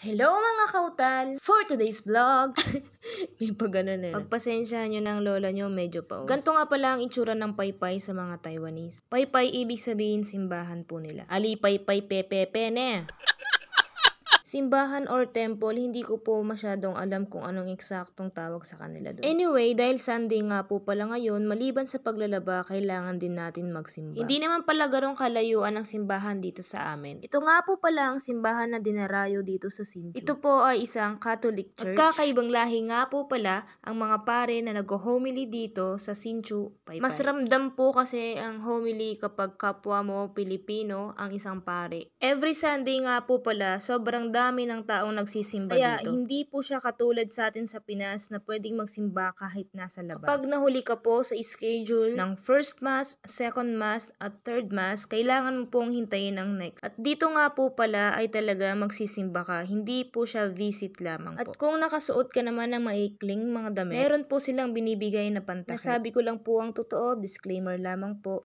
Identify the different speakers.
Speaker 1: Hello mga kautal! For today's vlog, may pa ganun eh. Pagpasensyahan nyo ng lola nyo, medyo paus. Ganto nga pala ang itsura ng paypay sa mga Taiwanese. Paypay ibig sabihin simbahan po nila. Ali paypay pepepe ne. Simbahan or temple, hindi ko po masyadong alam kung anong eksaktong tawag sa kanila doon. Anyway, dahil Sunday nga po pala ngayon, maliban sa paglalaba, kailangan din natin magsimba. Hindi naman pala garong kalayuan ang simbahan dito sa amin. Ito nga po pala ang simbahan na dinarayo dito sa Hsinchu. Ito po ay isang Catholic church. Magkakaibang lahi nga po pala ang mga pare na nag-homily dito sa Hsinchu, Paypay. Mas ramdam po kasi ang homily kapag kapwa mo Pilipino ang isang pare. Every Sunday nga po pala, sobrang dami ng taong nagsisimba dito. Kaya hindi po siya katulad sa atin sa Pinas na pwedeng magsimba kahit nasa labas. Kapag nahuli ka po sa schedule ng first mass, second mass, at third mass, kailangan mo pong hintayin ang next. At dito nga po pala ay talaga magsisimba ka, hindi po siya visit lamang po. At kung nakasuot ka naman ng maikling mga damit, meron po silang binibigay na pantakip. Nasabi ko lang po ang totoo, disclaimer lamang po.